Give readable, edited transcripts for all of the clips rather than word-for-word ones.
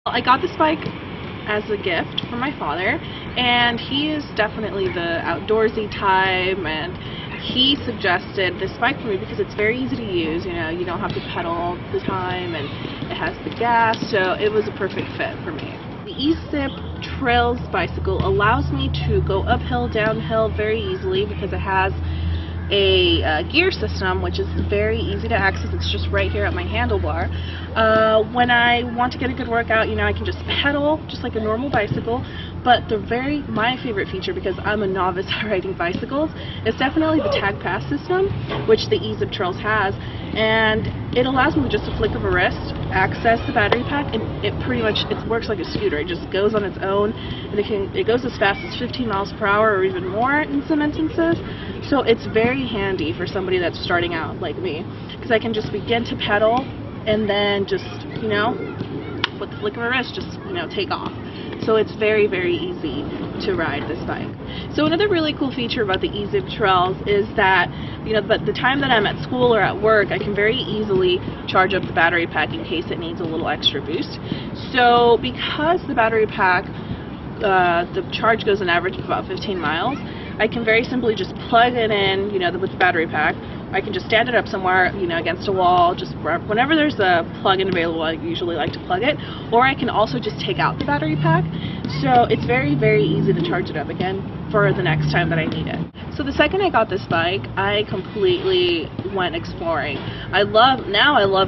I got this bike as a gift from my father, and he is definitely the outdoorsy type, and he suggested this bike for me because it's very easy to use. You know, you don't have to pedal all the time, and it has the gas, so it was a perfect fit for me. The Ezip Trailz bicycle allows me to go uphill, downhill very easily because it has a gear system, which is very easy to access. It's just right here at my handlebar. When I want to get a good workout, you know, I can just pedal just like a normal bicycle. But my favorite feature, because I'm a novice riding bicycles, is definitely the tag pass system, which the Ezip Trailz has, and it allows me with just a flick of a wrist access the battery pack, and it works like a scooter. It just goes on its own, and it goes as fast as 15 miles per hour or even more in some instances. So it's very handy for somebody that's starting out like me, because I can just begin to pedal and then just, you know, with the flick of a wrist, just, you know, take off. So it's very, very easy to ride this bike. So another really cool feature about the Ezip Trailz is that, you know, the time that I'm at school or at work, I can very easily charge up the battery pack in case it needs a little extra boost. So because the battery pack, the charge goes an average of about 15 miles, I can very simply just plug it in, you know, with the battery pack. I can just stand it up somewhere, you know, against a wall, just whenever there's a plug-in available. I usually like to plug it, or I can also just take out the battery pack. So it's very, very easy to charge it up again for the next time that I need it. So the second I got this bike, I completely went exploring. I love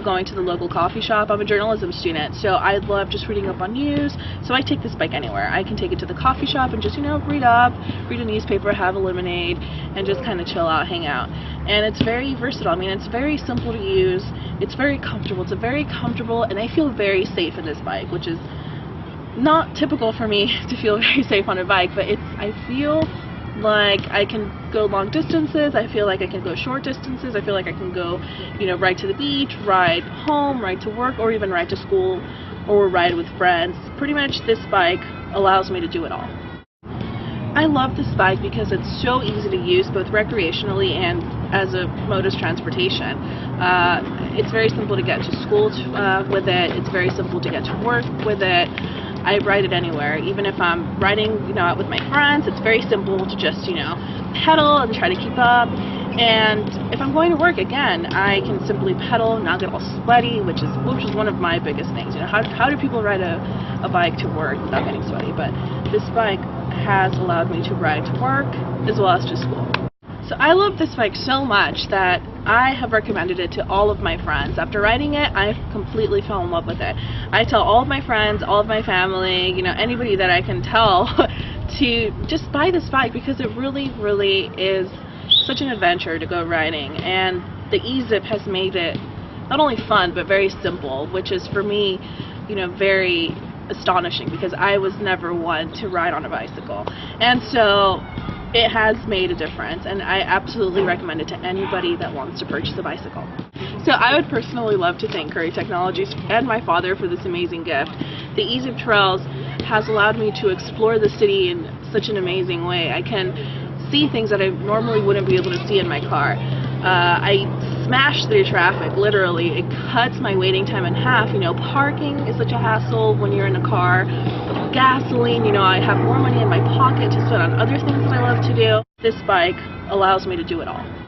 going to the local coffee shop. I'm a journalism student, so I love just reading up on news. So I take this bike anywhere. I can take it to the coffee shop and just, you know, read a newspaper, have a lemonade, and just kind of chill out, hang out. And it's very versatile. I mean, it's very simple to use. It's very comfortable. It's a very comfortable, and I feel very safe in this bike, which is not typical for me to feel very safe on a bike, but I feel like I can go long distances. I feel like I can go short distances. I feel like I can go, you know, ride to the beach, ride home, ride to work, or even ride to school, or ride with friends. Pretty much this bike allows me to do it all. I love this bike because it's so easy to use both recreationally and as a mode of transportation. It's very simple to get to school with it. It's very simple to get to work with it. I ride it anywhere, even if I'm riding, you know, out with my friends. It's very simple to just, you know, pedal and try to keep up. And if I'm going to work, again, I can simply pedal, not get all sweaty, which is one of my biggest things. You know, how do people ride a bike to work without getting sweaty? But this bike has allowed me to ride to work as well as to school. So I love this bike so much that I have recommended it to all of my friends. After riding it, I completely fell in love with it. I tell all of my friends, all of my family, you know, anybody that I can tell to just buy this bike because it really, really is such an adventure to go riding. And the Ezip has made it not only fun, but very simple, which is for me, you know, very astonishing because I was never one to ride on a bicycle. And so it has made a difference, and I absolutely recommend it to anybody that wants to purchase a bicycle. So I would personally love to thank Currie Technologies and my father for this amazing gift. The Ezip Trailz has allowed me to explore the city in such an amazing way. I can see things that I normally wouldn't be able to see in my car. I smash through traffic, literally. It cuts my waiting time in half. You know, parking is such a hassle when you're in a car. Gasoline, you know, I have more money in my pocket to spend on other things that I love to do. This bike allows me to do it all.